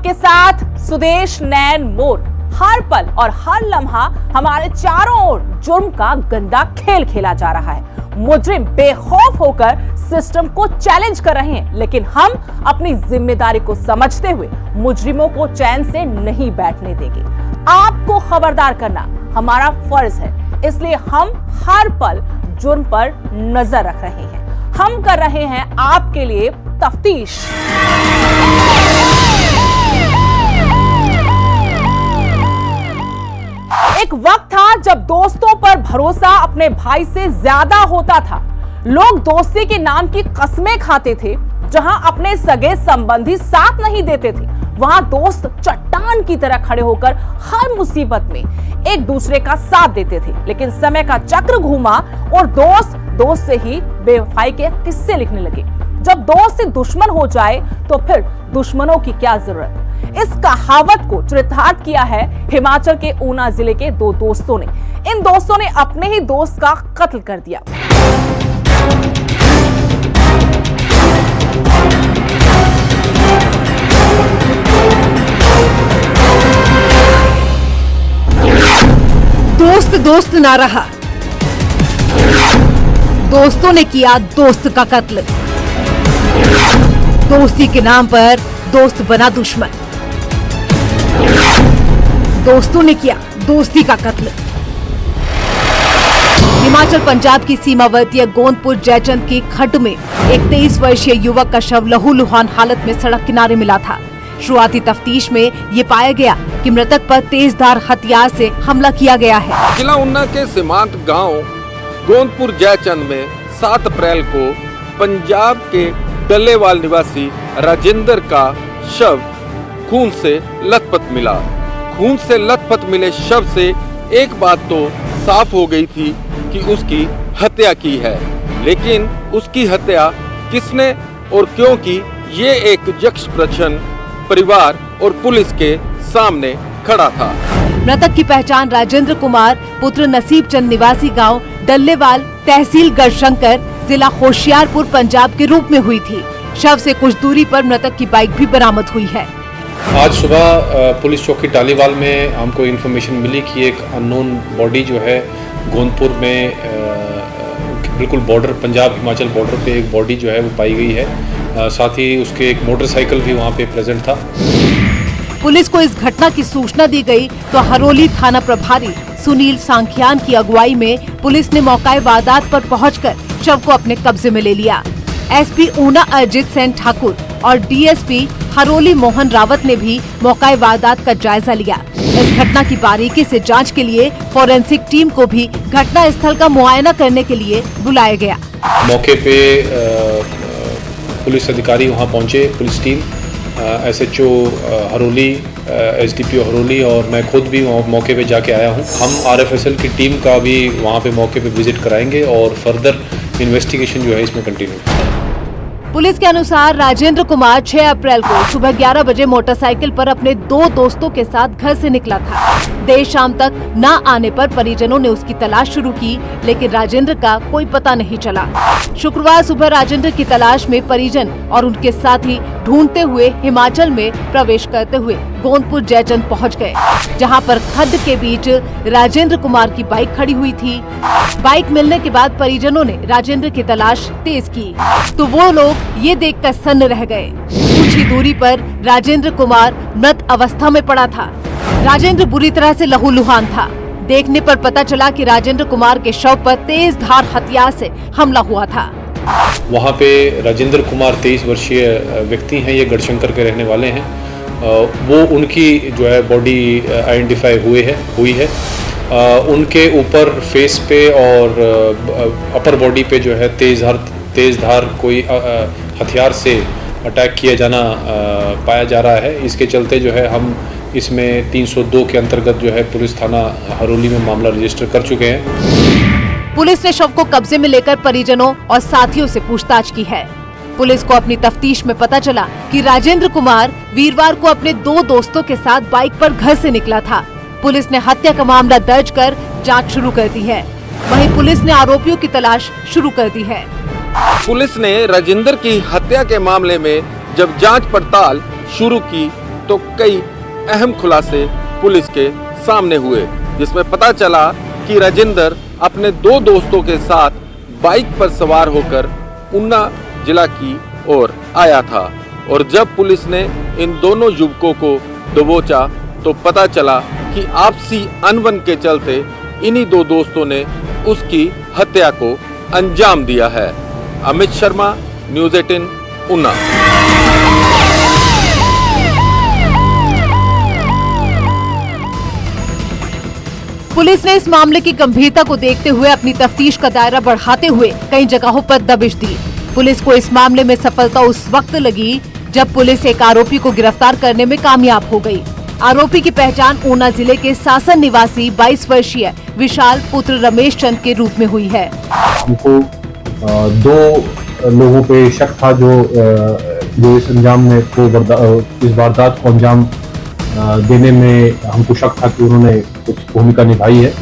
आपके साथ सुदेश नैन मोर। हर पल और हर लम्हा हमारे चारों ओर जुर्म का गंदा खेल खेला जा रहा है। मुजरिम बेखौफ होकर सिस्टम को चैलेंज कर रहे हैं, लेकिन हम अपनी जिम्मेदारी को समझते हुए मुजरिमों को चैन से नहीं बैठने देंगे। आपको खबरदार करना हमारा फर्ज है, इसलिए हम हर पल जुर्म पर नजर रख रहे हैं। हम कर रहे हैं आपके लिए तफ्तीश। एक वक्त था जब दोस्तों पर भरोसा अपने भाई से ज्यादा होता था। लोग दोस्ती के नाम की कस्में खाते थे। जहां अपने सगे संबंधी साथ नहीं देते थे, वहां दोस्त चट्टान की तरह खड़े होकर हर मुसीबत में एक दूसरे का साथ देते थे। लेकिन समय का चक्र घूमा और दोस्त से ही बेवफाई के किस्से लिखने लगे। जब दोस्त से दुश्मन हो जाए तो फिर दुश्मनों की क्या जरूरत। इस कहावत को चरितार्थ किया है हिमाचल के ऊना जिले के दो दोस्तों ने। इन दोस्तों ने अपने ही दोस्त का कत्ल कर दिया। दोस्त ना रहा, दोस्तों ने किया दोस्त का कत्ल। दोस्ती के नाम पर दोस्त बना दुश्मन। दोस्तों ने किया दोस्ती का कत्ल। हिमाचल पंजाब की सीमावर्ती गोंदपुर जयचंद की खड्ड में एक 23 वर्षीय युवक का शव लहूलुहान हालत में सड़क किनारे मिला था। शुरुआती तफ्तीश में ये पाया गया कि मृतक पर तेजधार हथियार से हमला किया गया है। जिला ऊना के सीमांत गांव गोंदपुर जयचंद में 7 अप्रैल को पंजाब के डल्लेवाल निवासी राजेंद्र का शव खून से लथपथ मिला। खून से लथपथ मिले शव से एक बात तो साफ हो गई थी कि उसकी हत्या की है, लेकिन उसकी हत्या किसने और क्यों की, ये एक यक्ष प्रश्न परिवार और पुलिस के सामने खड़ा था। मृतक की पहचान राजेंद्र कुमार पुत्र नसीब चंद निवासी गांव डल्लेवाल तहसील गढ़शंकर जिला होशियारपुर पंजाब के रूप में हुई थी। शव से कुछ दूरी पर मृतक की बाइक भी बरामद हुई है। आज सुबह पुलिस चौकी टालीवाल में हमको इन्फॉर्मेशन मिली कि एक अननोन बॉडी जो है गोंदपुर में बिल्कुल बॉर्डर पंजाब हिमाचल बॉर्डर पे एक बॉडी जो है वो पाई गई है। साथ ही उसके एक मोटरसाइकिल भी वहाँ पे प्रेजेंट था। पुलिस को इस घटना की सूचना दी गई तो हरोली थाना प्रभारी सुनील सांखियान की अगुवाई में पुलिस ने मौके वारदात पर पहुंचकर शव को अपने कब्जे में ले लिया। एसपी ऊना अजित सेन ठाकुर और डीएसपी हरोली मोहन रावत ने भी मौके वारदात का जायजा लिया। इस घटना की बारीकी से जांच के लिए फोरेंसिक टीम को भी घटना स्थल का मुआयना करने के लिए बुलाया गया। मौके पे पुलिस अधिकारी वहां पहुंचे, police team, SHO Haroli, SDPO Haroli और मैं खुद भी मौके पे जाके आया हूं। हम आरएफएसएल की टीम का भी वहां पे मौके पे विजिट कराएंगे और फर्दर इन्वेस्टिगेशन जो है इसमें कंटिन्यू। पुलिस के अनुसार राजेंद्र कुमार 6 अप्रैल को सुबह 11 बजे मोटरसाइकिल पर अपने 2 दोस्तों के साथ घर से निकला था। देर शाम तक न आने पर परिजनों ने उसकी तलाश शुरू की, लेकिन राजेंद्र का कोई पता नहीं चला। शुक्रवार सुबह राजेंद्र की तलाश में परिजन और उनके साथी ढूंढते हुए हिमाचल में प्रवेश करते हुए गोंदपुर जयचंद पहुंच गए, जहां पर खड्ड के बीच राजेंद्र कुमार की बाइक खड़ी हुई थी। बाइक मिलने के बाद परिजनों ने राजेंद्र की तलाश तेज की तो वो लोग ये देखकर सन्न रह गए। कुछ ही दूरी पर राजेंद्र कुमार मृत अवस्था में पड़ा था। राजेंद्र बुरी तरह से लहूलुहान था। देखने पर पता चला कि राजेंद्र कुमार के शव पर तेज धार हथियार से हमला हुआ था। वहाँ पे राजेंद्र कुमार 23 वर्षीय व्यक्ति हैं, ये गढ़शंकर के रहने वाले हैं। वो उनकी जो है बॉडी आइडेंटिफाई हुई है। उनके ऊपर फेस पे और अपर बॉडी पे जो है तेज धार कोई हथियार से अटैक किया जाना पाया जा रहा है। इसके चलते जो है हम इसमें 302 के अंतर्गत जो है पुलिस थाना हरोली में मामला रजिस्टर कर चुके हैं। पुलिस ने शव को कब्जे में लेकर परिजनों और साथियों से पूछताछ की है। पुलिस को अपनी तफ्तीश में पता चला कि राजेंद्र कुमार वीरवार को अपने 2 दोस्तों के साथ बाइक पर घर से निकला था। पुलिस ने हत्या का मामला दर्ज कर जांच शुरू कर दी है। वहीं पुलिस ने आरोपियों की तलाश शुरू कर दी है। पुलिस ने राजेंद्र की हत्या के मामले में जब जांच पड़ताल शुरू की तो कई अहम खुलासे पुलिस के सामने हुए, जिसमें पता चला कि राजेंद्र अपने 2 दोस्तों के साथ बाइक पर सवार होकर ऊना जिला की ओर आया था और जब पुलिस ने इन दोनों युवकों को दबोचा तो पता चला कि आपसी अनबन के चलते इन्हीं 2 दोस्तों ने उसकी हत्या को अंजाम दिया है। अमित शर्मा, न्यूज़ 18 ऊना। पुलिस ने इस मामले की गंभीरता को देखते हुए अपनी तफ्तीश का दायरा बढ़ाते हुए कई जगहों पर दबिश दी। पुलिस को इस मामले में सफलता उस वक्त लगी जब पुलिस एक आरोपी को गिरफ्तार करने में कामयाब हो गई। आरोपी की पहचान ऊना जिले के सासन निवासी 22 वर्षीय विशाल पुत्र रमेश चंद के रूप में हुई है। हमको 2 लोगों पे शक था जो इस अंजाम में इस वारदात को अंजाम देने में हमको शक था कि उन्होंने कुछ भूमिका निभाई है।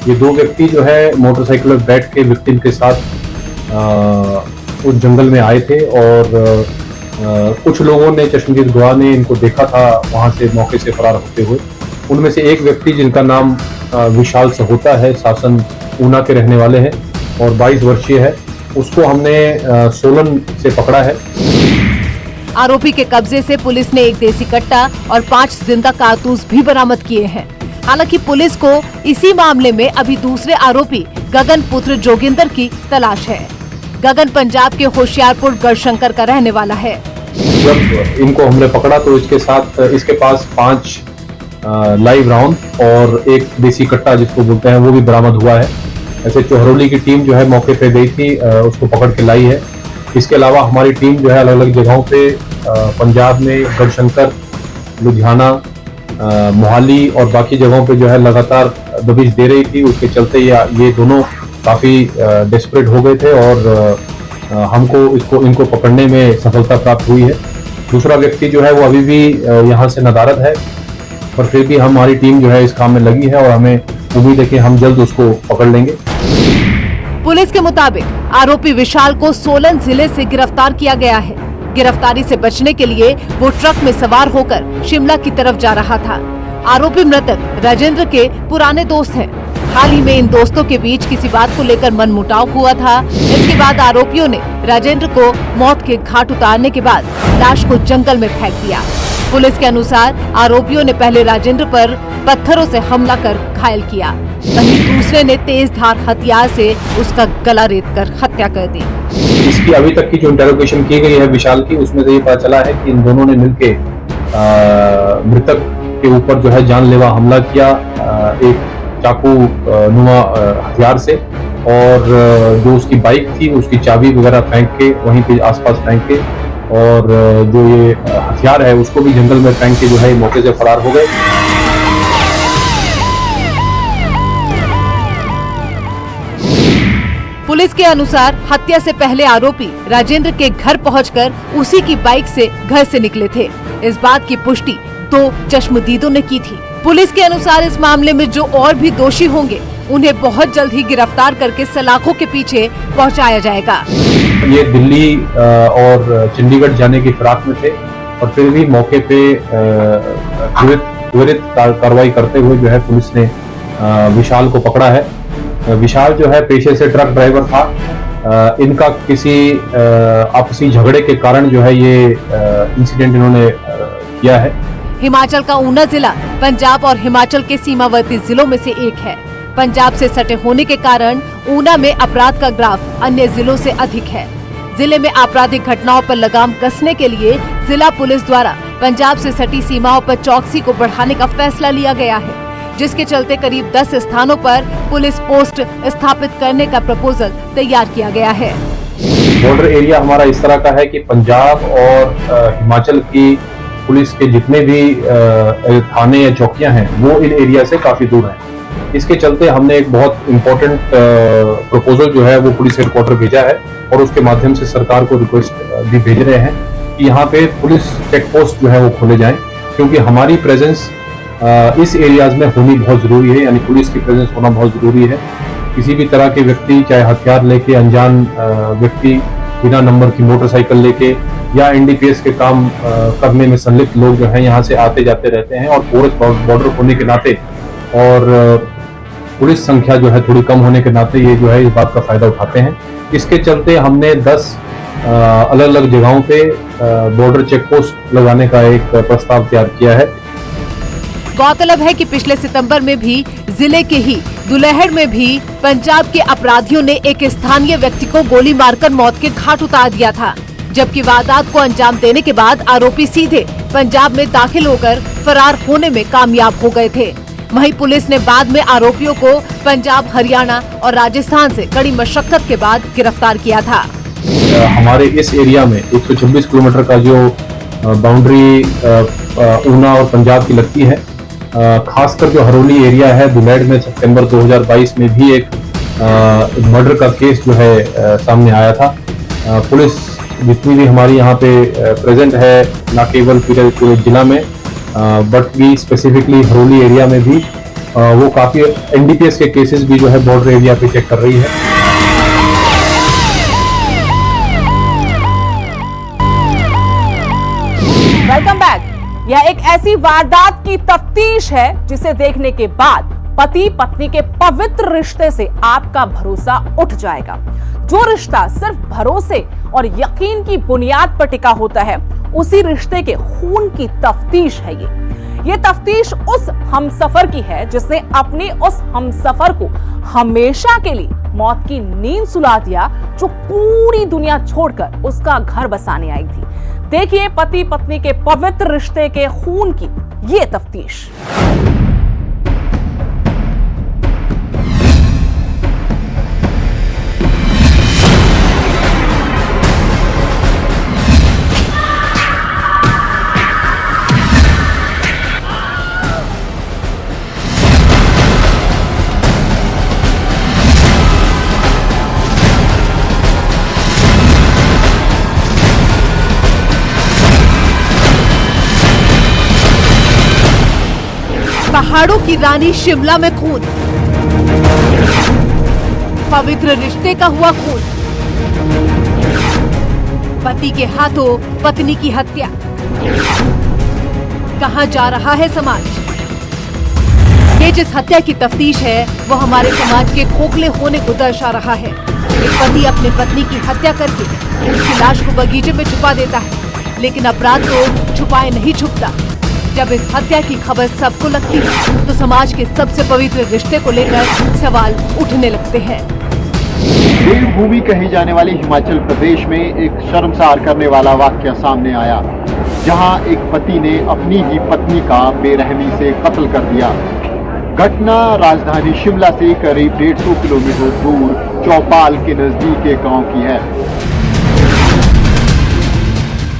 ये 2 व्यक्ति जो है मोटरसाइकिल पर बैठ के विक्टिम के साथ उस जंगल में आए थे और कुछ लोगों ने, चश्मदीद गवाह ने इनको देखा था वहां से मौके से फरार होते हुए। उनमें से एक व्यक्ति जिनका नाम विशाल सहोता है, सासन ऊना के रहने वाले हैं और 22 वर्षीय है, उसको हमने सोलन से पकड़ा है। आरोपी के कब्जे से पुलिस ने एक देसी कट्टा और 5 जिंदा कारतूस भी बरामद किए हैं। हालांकि पुलिस को इसी मामले में अभी दूसरे आरोपी गगन पुत्र जोगिंदर की तलाश है। गगन पंजाब के होशियारपुर गढ़शंकर का रहने वाला है। जब इनको हमने पकड़ा तो इसके पास 5 लाइव राउंड और एक देसी कट्टा जिसको बोलते हैं वो भी बरामद हुआ है। ऐसे चोहरोली की टीम जो है मौके पे गई थी, उसको पकड़ के लाई है। इसके अलावा हमारी टीम जो है अलग अलग जगहों पे पंजाब में गढ़शंकर, लुधियाना, मोहाली और बाकी जगहों पे जो है लगातार दबिश दे रही थी। उसके चलते ये दोनों काफ़ी डेस्परेट हो गए थे और हमको इनको पकड़ने में सफलता प्राप्त हुई है। दूसरा व्यक्ति जो है वो अभी भी यहाँ से नदारद है, पर फिर भी हमारी टीम जो है इस काम में लगी है और हमें उम्मीद है कि हम जल्द उसको पकड़ लेंगे। पुलिस के मुताबिक आरोपी विशाल को सोलन जिले से गिरफ्तार किया गया है। गिरफ्तारी से बचने के लिए वो ट्रक में सवार होकर शिमला की तरफ जा रहा था। आरोपी मृतक राजेंद्र के पुराने दोस्त हैं। हाल ही में इन दोस्तों के बीच किसी बात को लेकर मनमुटाव हुआ था। इसके बाद आरोपियों ने राजेंद्र को मौत के घाट उतारने के बाद लाश को जंगल में फेंक दिया। पुलिस के अनुसार आरोपियों ने पहले राजेंद्र पर पत्थरों से हमला कर घायल किया, वहीं दूसरे ने तेज धार हथियार से उसका गला रेतकर हत्या कर दी। इसकी अभी तक की जो इंटेरोगेशन की गई है विशाल की, उसमें से ये पता चला है कि इन दोनों ने मिलके मृतक के ऊपर जो है जानलेवा हमला किया एक चाकू नुमा हथियार से, और जो उसकी बाइक थी उसकी चाबी वगैरह फेंक के वहीं पे आसपास फेंक के, और जो ये हथियार है उसको भी जंगल में फेंक के जो है मौके से फरार हो गए। पुलिस के अनुसार हत्या से पहले आरोपी राजेंद्र के घर पहुंचकर उसी की बाइक से घर से निकले थे। इस बात की पुष्टि 2 चश्मदीदों ने की थी। पुलिस के अनुसार इस मामले में जो और भी दोषी होंगे उन्हें बहुत जल्द ही गिरफ्तार करके सलाखों के पीछे पहुंचाया जाएगा। ये दिल्ली और चंडीगढ़ जाने की फिराक में थे और फिर भी मौके पे त्वरित कार्रवाई करते हुए जो है पुलिस ने विशाल को पकड़ा है। विशाल जो है पेशे से ट्रक ड्राइवर था। इनका किसी आपसी झगड़े के कारण जो है ये इंसिडेंट इन्होंने किया है। हिमाचल का ऊना जिला पंजाब और हिमाचल के सीमावर्ती जिलों में से एक है। पंजाब से सटे होने के कारण ऊना में अपराध का ग्राफ अन्य जिलों से अधिक है। जिले में आपराधिक घटनाओं पर लगाम कसने के लिए जिला पुलिस द्वारा पंजाब से सटी सीमाओं पर चौकसी को बढ़ाने का फैसला लिया गया है, जिसके चलते करीब 10 स्थानों पर पुलिस पोस्ट स्थापित करने का प्रपोजल तैयार किया गया है। बॉर्डर एरिया हमारा इस तरह का है कि पंजाब और हिमाचल की पुलिस के जितने भी थाने या चौकियां हैं वो इन एरिया से काफी दूर हैं। इसके चलते हमने एक बहुत इम्पोर्टेंट प्रपोजल जो है वो पुलिस हेडक्वार्टर भेजा है और उसके माध्यम से सरकार को रिक्वेस्ट भी भेज रहे हैं कि यहाँ पे पुलिस चेक पोस्ट जो है वो खोले जाएं, क्योंकि हमारी प्रेजेंस इस एरियाज में होनी बहुत जरूरी है। यानी पुलिस की प्रेजेंस होना बहुत जरूरी है। किसी भी तरह के व्यक्ति, चाहे हथियार लेके अनजान व्यक्ति बिना नंबर की मोटरसाइकिल लेके या एनडीपीएस के काम करने में संलिप्त लोग जो हैं यहाँ से आते जाते रहते हैं, और पोरस बॉर्डर होने के नाते और पुलिस संख्या जो है थोड़ी कम होने के नाते ये जो है इस बात का फायदा उठाते हैं। इसके चलते हमने 10 अलग अलग जगहों पे बॉर्डर चेक पोस्ट लगाने का एक प्रस्ताव तैयार किया है। गौरतलब है कि पिछले सितंबर में भी जिले के ही दुल्हेड़ में भी पंजाब के अपराधियों ने एक स्थानीय व्यक्ति को गोली मारकर मौत के घाट उतार दिया था, जबकि वारदात को अंजाम देने के बाद आरोपी सीधे पंजाब में दाखिल होकर फरार होने में कामयाब हो गए थे। वहीं पुलिस ने बाद में आरोपियों को पंजाब, हरियाणा और राजस्थान से कड़ी मशक्कत के बाद गिरफ्तार किया था। हमारे इस एरिया में 126 किलोमीटर का जो बाउंड्री ऊना और पंजाब की लगती है, खासकर जो हरोली एरिया है, दुल्हेड़ में सितंबर 2022 में भी एक मर्डर का केस जो है सामने आया था। पुलिस जितनी भी हमारी यहाँ पे प्रेजेंट है, न केवल पूरे जिला में बट भी स्पेसिफिकली हरोली एरिया में भी वो काफी एनडीपीएस के केसेस भी जो है बॉर्डर एरिया पे चेक कर रही है। Welcome back. यह एक ऐसी वारदात की तफ्तीश है जिसे देखने के बाद पति पत्नी के पवित्र रिश्ते से आपका भरोसा उठ जाएगा। जो रिश्ता सिर्फ भरोसे और यकीन की बुनियाद पर टिका होता है, उसी रिश्ते के खून की तफ्तीश है ये तफ्तीश उस हमसफर की है जिसने अपने उस हमसफर को हमेशा के लिए मौत की नींद सुला दिया, जो पूरी दुनिया छोड़कर उसका घर बसाने आई थी। देखिए पति पत्नी के पवित्र रिश्ते के खून की ये तफ्तीश। पहाड़ों की रानी शिमला में खून, पवित्र रिश्ते का हुआ खून, पति के हाथों पत्नी की हत्या। कहां जा रहा है समाज? ये जिस हत्या की तफ्तीश है वो हमारे समाज के खोखले होने को दर्शा रहा है। एक पति अपनी पत्नी की हत्या करके उसकी लाश को बगीचे में छुपा देता है, लेकिन अपराध तो छुपाए नहीं छुपता। जब इस हत्या की खबर सबको लगती है तो समाज के सबसे पवित्र रिश्ते को लेकर सवाल उठने लगते हैं। देवभूमि कही जाने वाले हिमाचल प्रदेश में एक शर्मसार करने वाला वाकया सामने आया, जहां एक पति ने अपनी ही पत्नी का बेरहमी से कत्ल कर दिया। घटना राजधानी शिमला से करीब 150 किलोमीटर दूर चौपाल के नजदीक एक गांव की है।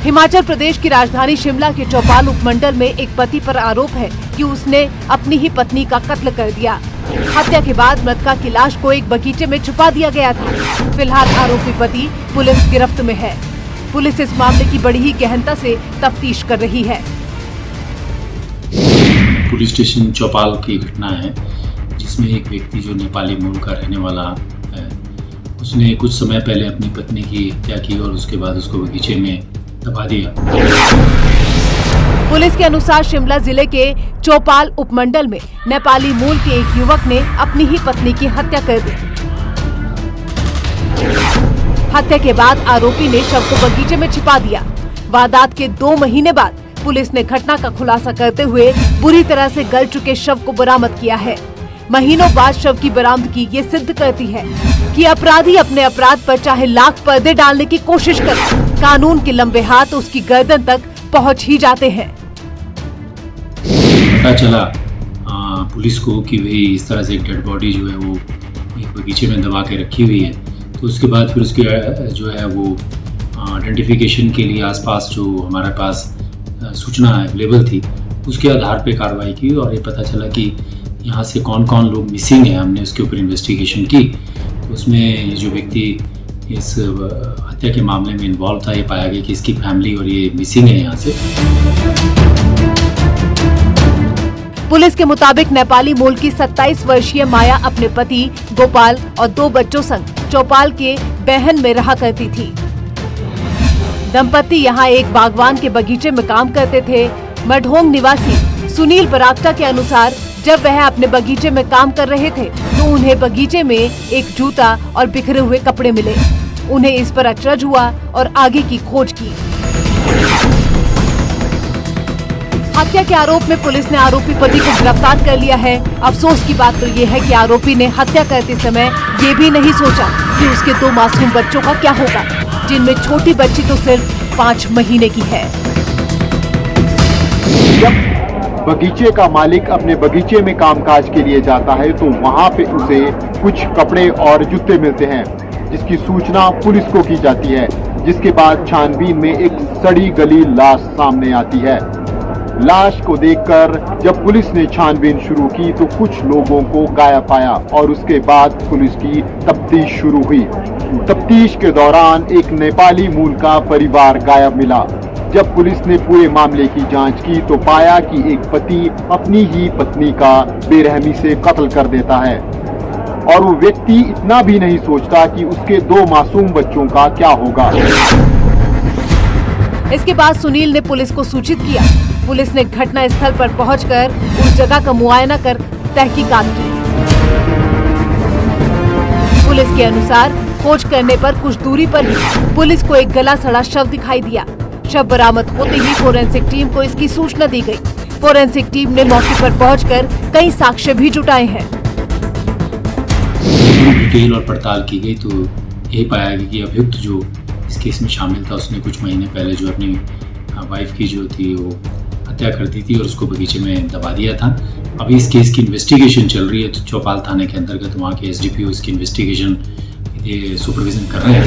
हिमाचल प्रदेश की राजधानी शिमला के चौपाल उपमंडल में एक पति पर आरोप है कि उसने अपनी ही पत्नी का कत्ल कर दिया। हत्या के बाद मृतका की लाश को एक बगीचे में छुपा दिया गया था। फिलहाल आरोपी पति पुलिस गिरफ्त में है। पुलिस इस मामले की बड़ी ही गहनता से तफ्तीश कर रही है। पुलिस स्टेशन चौपाल की घटना है, जिसमें एक व्यक्ति जो नेपाली मूल का रहने वाला है, उसने कुछ समय पहले अपनी पत्नी की हत्या की और उसके बाद उसको बगीचे में दबा दिया। पुलिस के अनुसार शिमला जिले के चौपाल उपमंडल में नेपाली मूल के एक युवक ने अपनी ही पत्नी की हत्या कर दी। हत्या के बाद आरोपी ने शव को बगीचे में छिपा दिया। वारदात के 2 महीने बाद पुलिस ने घटना का खुलासा करते हुए बुरी तरह से गल चुके शव को बरामद किया है। महीनों बाद शव की बरामदगी ये सिद्ध करती है कि अपराधी अपने अपराध पर चाहे लाख पर्दे डालने की कोशिश करे, कानून के लंबे हाथ उसकी गर्दन तक पहुंच ही जाते हैं। पता चला पुलिस को कि भाई इस तरह से एक डेड बॉडी जो है वो एक बगीचे में दबा के रखी हुई है, तो उसके बाद फिर उसकी जो है वो आइडेंटिफिकेशन के लिए आसपास जो हमारे पास सूचना अवेलेबल थी उसके आधार पे कार्रवाई की और ये पता चला कि यहाँ से कौन कौन लोग मिसिंग हैं। हमने उसके ऊपर इन्वेस्टिगेशन की, तो उसमें ये जो व्यक्ति इस हत्या के मामले में इन्वॉल्व था, ये पाया गया कि इसकी फैमिली और ये मिसिंग है यहाँ से। पुलिस के मुताबिक नेपाली मूल की 27 वर्षीय माया अपने पति गोपाल और 2 बच्चों संग चौपाल के बहन में रहा करती थी। दंपति यहाँ एक बागवान के बगीचे में काम करते थे। मढोंग निवासी सुनील बरागटा के अनुसार जब वह अपने बगीचे में काम कर रहे थे तो उन्हें बगीचे में एक जूता और बिखरे हुए कपड़े मिले। उन्हें इस पर अचरज हुआ और आगे की खोज की। हत्या के आरोप में पुलिस ने आरोपी पति को गिरफ्तार कर लिया है। अफसोस की बात तो ये है कि आरोपी ने हत्या करते समय ये भी नहीं सोचा कि उसके 2 मासूम बच्चों का क्या होगा, जिनमें छोटी बच्ची तो सिर्फ 5 महीने की है। जब बगीचे का मालिक अपने बगीचे में कामकाज के लिए जाता है तो वहाँ पे उसे कुछ कपड़े और जूते मिलते हैं, जिसकी सूचना पुलिस को की जाती है। जिसके बाद छानबीन में एक सड़ी गली लाश सामने आती है। लाश को देखकर जब पुलिस ने छानबीन शुरू की तो कुछ लोगों को गायब पाया और उसके बाद पुलिस की तफ्तीश शुरू हुई। तफ्तीश के दौरान एक नेपाली मूल का परिवार गायब मिला। जब पुलिस ने पूरे मामले की जांच की तो पाया कि एक पति अपनी ही पत्नी का बेरहमी से कत्ल कर देता है और वो व्यक्ति इतना भी नहीं सोचता कि उसके 2 मासूम बच्चों का क्या होगा। इसके बाद सुनील ने पुलिस को सूचित किया। पुलिस ने घटना स्थल पर पहुंचकर उस जगह का मुआयना कर तहकीकात की। पुलिस के अनुसार खोज करने पर कुछ दूरी पर ही पुलिस को एक गला सड़ा शव दिखाई दिया। शव बरामद होते ही फोरेंसिक टीम को इसकी सूचना दी गई। फोरेंसिक टीम ने मौके पर पहुंचकर कई साक्ष्य भी जुटाए हैं। डिटेल और पड़ताल की गई तो यही पाया गया कि अभियुक्त जो इस केस में शामिल था उसने कुछ महीने पहले जो अपनी वाइफ की जो थी वो हत्या कर दी थी और उसको बगीचे में दबा दिया था। अभी इस केस की इन्वेस्टिगेशन चल रही है तो चौपाल थाने के अंतर्गत वहाँ के एसडीपीओ इसकी इन्वेस्टिगेशन सुपरविजन कर रहे हैं।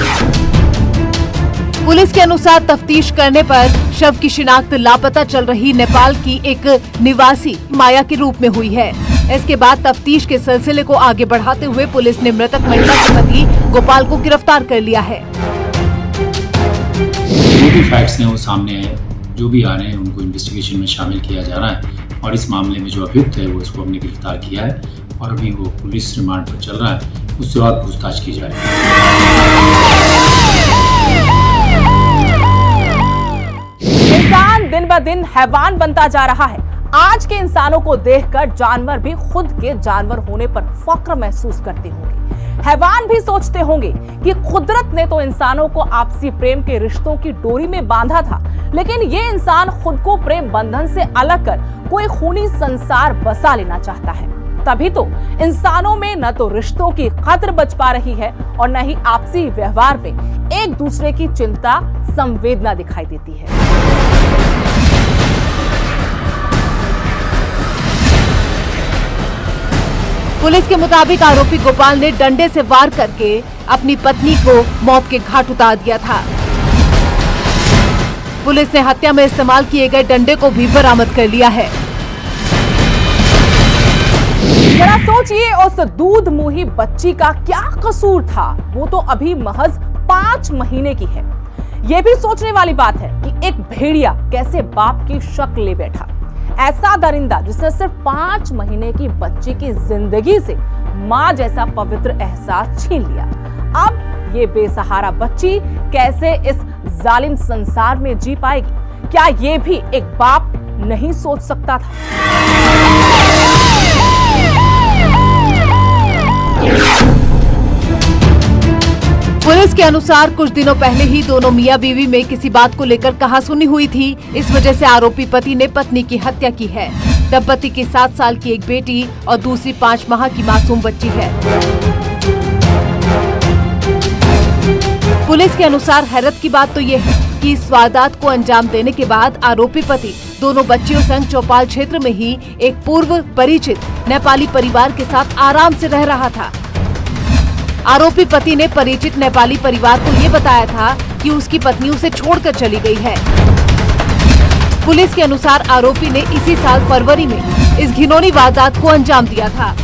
पुलिस के अनुसार तफ्तीश करने पर शव की शिनाख्त लापता चल रही नेपाल की एक निवासी माया के रूप में हुई है। इसके बाद तफ्तीश के सिलसिले को आगे बढ़ाते हुए पुलिस ने मृतक महिला के पति गोपाल को गिरफ्तार कर लिया है। जो भी फैक्ट्स हैं वो सामने आए, जो भी आ रहे हैं उनको इन्वेस्टिगेशन में शामिल किया जा रहा है और इस मामले में जो अभियुक्त है वो इसको हमने गिरफ्तार किया है और अभी वो पुलिस रिमांड पर चल रहा है, उससे बाद पूछताछ की जाएगी। इंसान दिन ब दिन हैवान बनता जा रहा है। आज के इंसानों को देखकर जानवर भी खुद के जानवर होने पर फक्र महसूस करते होंगे। हैवान भी सोचते होंगे कि कुदरत ने तो इंसानों को आपसी प्रेम के रिश्तों की डोरी में बांधा था, लेकिन ये इंसान खुद को प्रेम बंधन से अलग कर कोई खूनी संसार बसा लेना चाहता है। तभी तो इंसानों में न तो रिश्तों की कद्र बच पा रही है और न ही आपसी व्यवहार में एक दूसरे की चिंता संवेदना दिखाई देती है। पुलिस के मुताबिक आरोपी गोपाल ने डंडे से वार करके अपनी पत्नी को मौत के घाट उतार दिया था। पुलिस ने हत्या में इस्तेमाल किए गए डंडे को भी बरामद कर लिया है। जरा सोचिए उस दूध मुंही बच्ची का क्या कसूर था। वो तो अभी महज 5 महीने की है। ये भी सोचने वाली बात है कि एक भेड़िया कैसे बाप की शक्ल ले बैठा। ऐसा दरिंदा जिसने सिर्फ 5 महीने की बच्ची की जिंदगी से माँ जैसा पवित्र एहसास छीन लिया। अब ये बेसहारा बच्ची कैसे इस जालिम संसार में जी पाएगी? क्या ये भी एक बाप नहीं सोच सकता था? पुलिस के अनुसार कुछ दिनों पहले ही दोनों मियां बीवी में किसी बात को लेकर कहासुनी हुई थी। इस वजह से आरोपी पति ने पत्नी की हत्या की है। दंपति की 7 साल की एक बेटी और दूसरी 5 माह की मासूम बच्ची है। पुलिस के अनुसार हैरत की बात तो ये है कि इस वारदात को अंजाम देने के बाद आरोपी पति दोनों बच्चियों संग चौपाल क्षेत्र में ही एक पूर्व परिचित नेपाली परिवार के साथ आराम से रह रहा था। आरोपी पति ने परिचित नेपाली परिवार को ये बताया था कि उसकी पत्नी उसे छोड़कर चली गई है। पुलिस के अनुसार आरोपी ने इसी साल फरवरी में इस घिनौनी वारदात को अंजाम दिया था।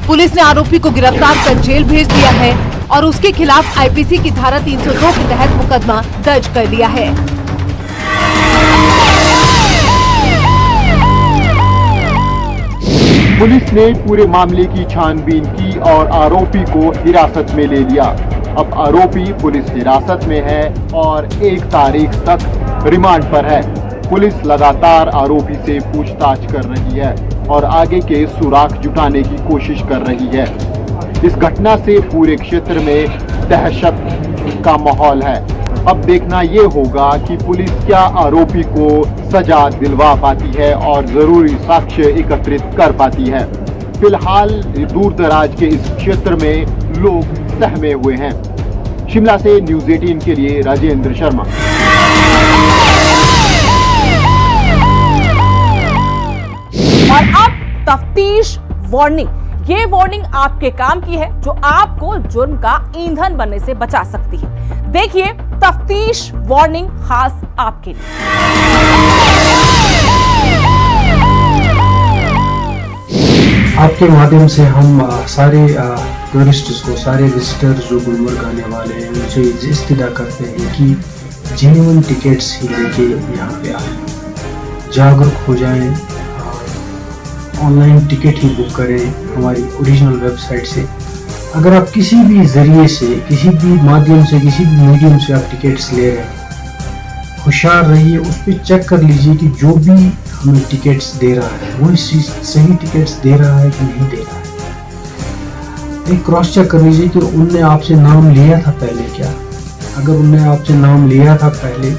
पुलिस ने आरोपी को गिरफ्तार कर जेल भेज दिया है और उसके खिलाफ आईपीसी की धारा 302 के तहत मुकदमा दर्ज कर लिया है। पुलिस ने पूरे मामले की छानबीन की और आरोपी को हिरासत में ले लिया। अब आरोपी पुलिस हिरासत में है और 1 तारीख तक रिमांड पर है। पुलिस लगातार आरोपी से पूछताछ कर रही है और आगे के सुराग जुटाने की कोशिश कर रही है। इस घटना से पूरे क्षेत्र में दहशत का माहौल है। अब देखना ये होगा कि पुलिस क्या आरोपी को सजा दिलवा पाती है और जरूरी साक्ष्य एकत्रित कर पाती है। फिलहाल दूर दराज के इस क्षेत्र में लोग सहमे हुए हैं। शिमला से न्यूज़ 18 के लिए राजेंद्र शर्मा। और अब तफ्तीश वार्निंग। ये वार्निंग आपके काम की है जो आपको जुर्म का ईंधन बनने से बचा सकती है। देखिए तफ्तीश वार्निंग खास आपके लिए। आपके माध्यम से हम सारे टूरिस्ट्स को, सारे विजिटर्स जो गुलमर्ग आने वाले हैं, उनसे इस्तदा करते हैं कि जेन्युइन टिकट्स ही लेके यहाँ पे आए, जागरूक हो जाएं, ऑनलाइन टिकट ही बुक करें हमारी ओरिजिनल वेबसाइट से। अगर आप किसी भी जरिए से, किसी भी माध्यम से, किसी भी मीडियम से आप टिकट्स ले रहे हैं, होशियार रहिए, उस पर चेक कर लीजिए कि जो भी हमें टिकट्स दे रहा है वो सही टिकट्स दे रहा है कि नहीं दे रहा है। एक क्रॉस चेक कर लीजिए कि उनने आपसे नाम लिया था पहले क्या। अगर उनने आपसे नाम लिया था पहले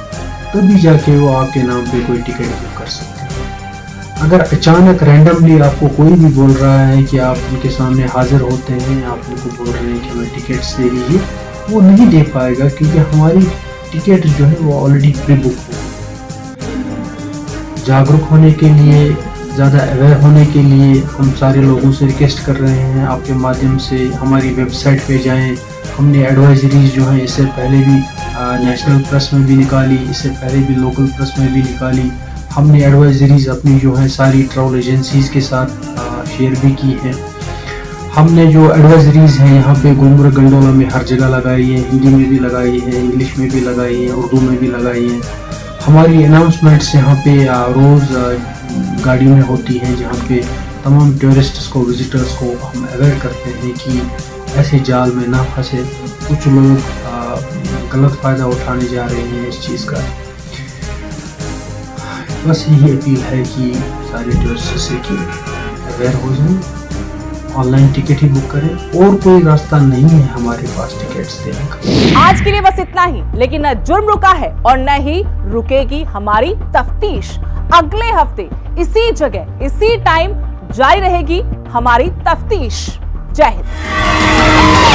तभी जाके वो आपके नाम पे कोई टिकट बुक कर सकते हैं। अगर अचानक रैंडमली आपको कोई भी बोल रहा है कि आप उनके सामने हाजिर होते हैं, आप उनको बोल रहे हैं कि हमें टिकट्स दे दीजिए, वो नहीं दे पाएगा क्योंकि हमारी टिकट जो है वो ऑलरेडी प्री बुक हो। जागरूक होने के लिए, ज़्यादा अवेयर होने के लिए हम सारे लोगों से रिक्वेस्ट कर रहे हैं, आपके माध्यम से हमारी वेबसाइट पे जाएं। हमने एडवाइजरीज जो हैं इससे पहले भी नेशनल प्रेस में भी निकाली, इससे पहले भी लोकल प्रेस में भी निकाली। हमने एडवाइजरीज अपनी जो है सारी ट्रैवल एजेंसीज के साथ शेयर भी की हैं। हमने जो एडवाइजरीज हैं यहाँ पे गुलमर्ग गंडोला में हर जगह लगाई है, हिंदी में भी लगाई है, इंग्लिश में भी लगाई है, उर्दू में भी लगाई है। हमारी अनाउंसमेंट्स यहाँ पे रोज़ गाड़ियों में होती हैं, जहाँ पे तमाम टूरिस्ट्स को, विजिटर्स को हम अवेयर करते हैं कि ऐसे जाल में ना फंसे। कुछ लोग गलत फ़ायदा उठाने जा रहे हैं इस चीज़ का। बस यही अपील है कि सारे टूरिस्ट से कि अवेयर हो जाएं, ऑनलाइन टिकट ही बुक करें, और कोई रास्ता नहीं है हमारे पास टिकट्स देने का। आज के लिए बस इतना ही, लेकिन न जुर्म रुका है और न ही रुकेगी हमारी तफ्तीश। अगले हफ्ते इसी जगह, इसी टाइम जारी रहेगी हमारी तफ्तीश। जय हिंद।